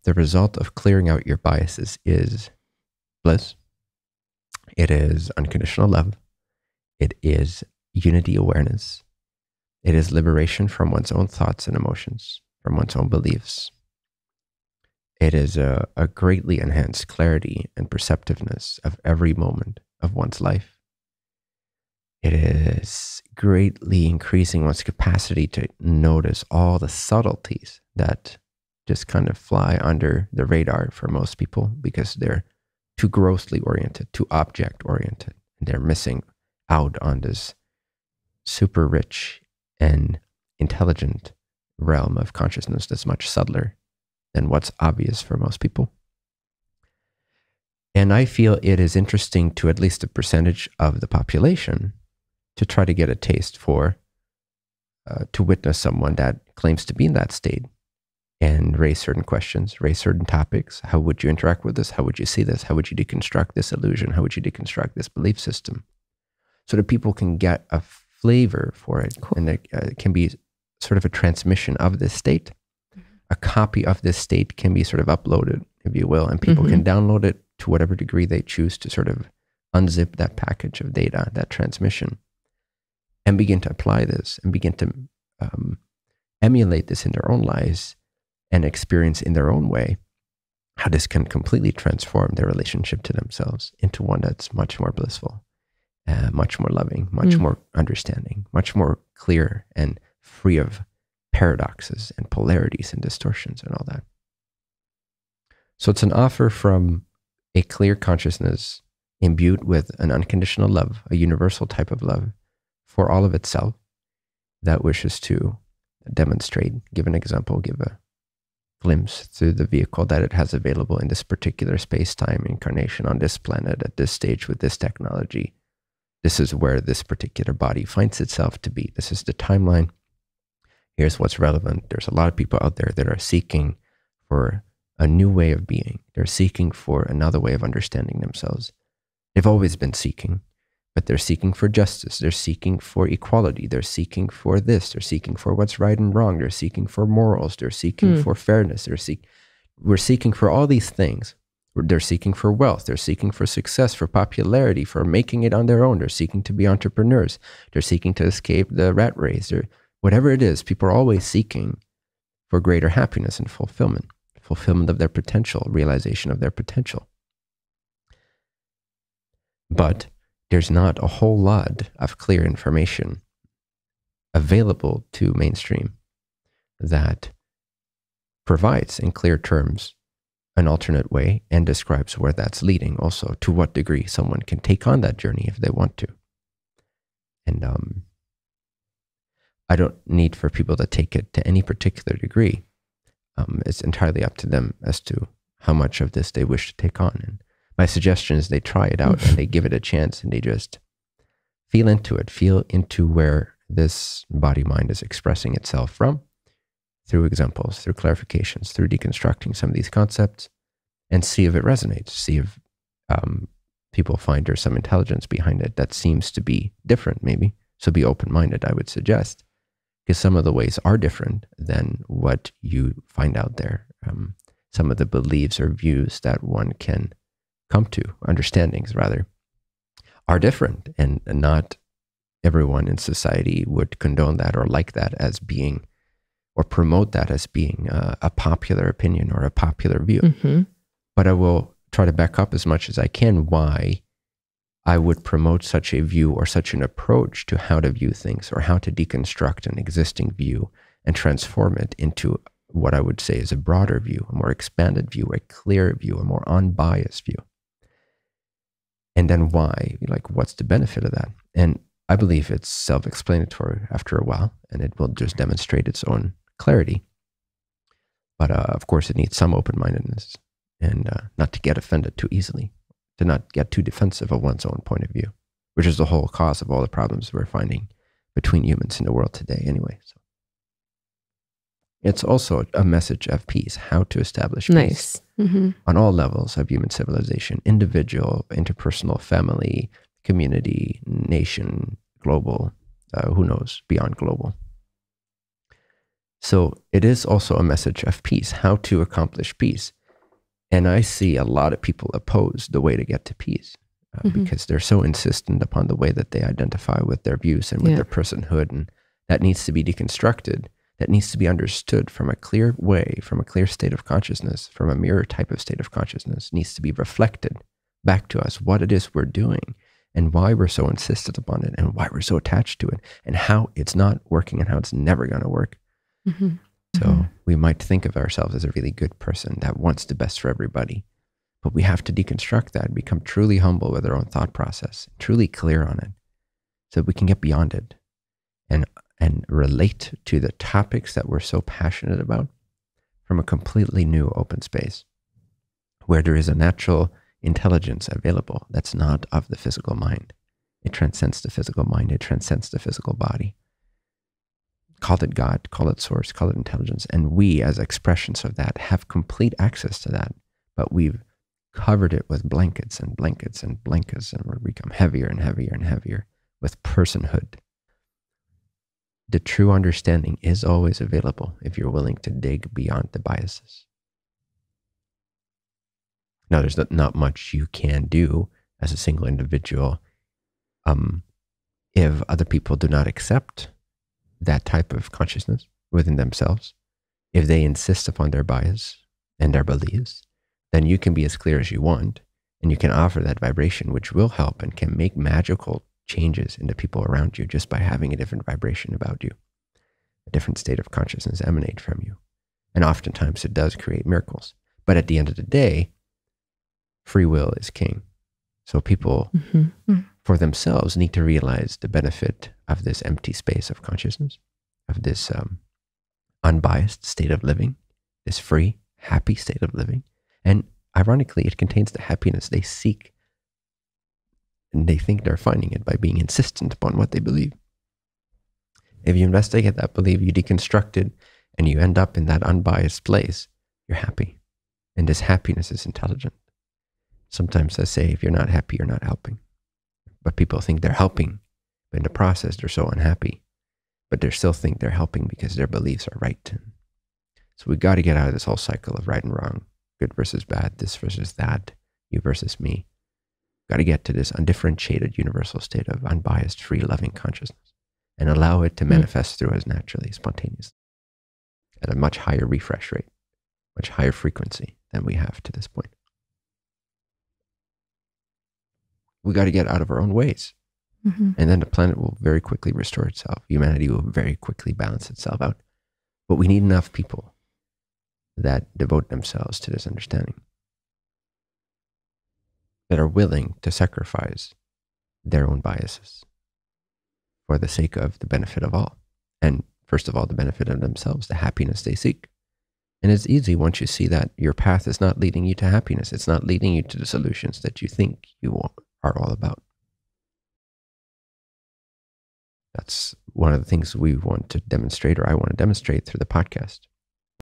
the result of clearing out your biases is bliss. It is unconditional love. It is unity awareness. It is liberation from one's own thoughts and emotions, from one's own beliefs. It is a greatly enhanced clarity and perceptiveness of every moment of one's life. It is greatly increasing one's capacity to notice all the subtleties that just kind of fly under the radar for most people because they're too grossly oriented, too object oriented. And they're missing out on this super rich and intelligent realm of consciousness that's much subtler than what's obvious for most people. And I feel it is interesting to at least a percentage of the population to try to get a taste for, to witness someone that claims to be in that state and raise certain questions, raise certain topics. How would you interact with this? How would you see this? How would you deconstruct this illusion? How would you deconstruct this belief system? So that people can get a flavor for it. Cool. And it can be sort of a transmission of this state. A copy of this state can be sort of uploaded, if you will, and people can download it to whatever degree they choose to sort of unzip that package of data, that transmission, and begin to apply this and begin to emulate this in their own lives and experience in their own way how this can completely transform their relationship to themselves into one that's much more blissful, much more loving, much more understanding, much more clear and free of paradoxes and polarities and distortions and all that. So it's an offer from a clear consciousness imbued with an unconditional love, a universal type of love for all of itself that wishes to demonstrate, give an example, give a glimpse through the vehicle that it has available in this particular space-time incarnation on this planet at this stage with this technology. This is where this particular body finds itself to be. This is the timeline. Here's what's relevant. There's a lot of people out there that are seeking for a new way of being. They're seeking for another way of understanding themselves. They've always been seeking, but they're seeking for justice. They're seeking for equality. They're seeking for this. They're seeking for what's right and wrong. They're seeking for morals. They're seeking for fairness. We're seeking for all these things. They're seeking for wealth. They're seeking for success, for popularity, for making it on their own. They're seeking to be entrepreneurs. They're seeking to escape the rat race. Whatever it is, people are always seeking for greater happiness and fulfillment of their potential, realization of their potential. But there's not a whole lot of clear information available to mainstream that provides in clear terms an alternate way and describes where that's leading, also to what degree someone can take on that journey if they want to. And I don't need for people to take it to any particular degree. It's entirely up to them as to how much of this they wish to take on. And my suggestion is they try it out and they give it a chance and they just feel into where this body-mind is expressing itself from, through examples, through clarifications, through deconstructing some of these concepts, and see if it resonates, see if people find there's some intelligence behind it that seems to be different maybe. So be open-minded, I would suggest, because some of the ways are different than what you find out there. Some of the beliefs or views that one can come to, understandings rather, are different, and not everyone in society would condone that or like that as being, or promote that as being a popular opinion or a popular view. But I will try to back up as much as I can why I would promote such a view or such an approach to how to view things, or how to deconstruct an existing view and transform it into what I would say is a broader view, a more expanded view, a clearer view, a more unbiased view. And then why, like, what's the benefit of that? And I believe it's self-explanatory after a while, and it will just demonstrate its own clarity. But of course, it needs some open-mindedness, and not to get offended too easily, to not get too defensive of one's own point of view, which is the whole cause of all the problems we're finding between humans in the world today anyway. So it's also a message of peace, how to establish peace on all levels of human civilization, individual, interpersonal, family, community, nation, global, who knows, beyond global. So it is also a message of peace, how to accomplish peace. And I see a lot of people oppose the way to get to peace because they're so insistent upon the way that they identify with their views and with their personhood. And that needs to be deconstructed. That needs to be understood from a clear way, from a clear state of consciousness, from a mirror type of state of consciousness, needs to be reflected back to us what it is we're doing and why we're so insistent upon it and why we're so attached to it and how it's not working and how it's never going to work. So we might think of ourselves as a really good person that wants the best for everybody, but we have to deconstruct that, become truly humble with our own thought process, truly clear on it, so we can get beyond it and relate to the topics that we're so passionate about from a completely new open space where there is a natural intelligence available that's not of the physical mind. It transcends the physical mind. It transcends the physical body. Call it God, call it source, call it intelligence. And we, as expressions of that, have complete access to that. But we've covered it with blankets and blankets and blankets, and we become heavier and heavier and heavier with personhood. The true understanding is always available if you're willing to dig beyond the biases. Now, there's not much you can do as a single individual if other people do not accept that type of consciousness within themselves. If they insist upon their bias and their beliefs, then you can be as clear as you want, and you can offer that vibration, which will help and can make magical changes in the people around you just by having a different vibration about you, a different state of consciousness emanate from you. And oftentimes it does create miracles. But at the end of the day, free will is king. So people for themselves need to realize the benefit of this empty space of consciousness, of this unbiased state of living, this free, happy state of living. And ironically, it contains the happiness they seek. And they think they're finding it by being insistent upon what they believe. If you investigate that belief, you deconstruct it, and you end up in that unbiased place, you're happy. And this happiness is intelligent. Sometimes I say, if you're not happy, you're not helping. But people think they're helping. But in the process, they're so unhappy. But they still think they're helping because their beliefs are right. So we got to get out of this whole cycle of right and wrong, good versus bad, this versus that, you versus me. Got to get to this undifferentiated universal state of unbiased, free, loving consciousness and allow it to manifest through us naturally, spontaneously, at a much higher refresh rate, much higher frequency than we have to this point. We got to get out of our own ways. And then the planet will very quickly restore itself. Humanity will very quickly balance itself out. But we need enough people that devote themselves to this understanding, that are willing to sacrifice their own biases for the sake of the benefit of all. And first of all, the benefit of themselves, the happiness they seek. And it's easy once you see that your path is not leading you to happiness. It's not leading you to the solutions that you think you are all about. That's one of the things we want to demonstrate, or I want to demonstrate through the podcast.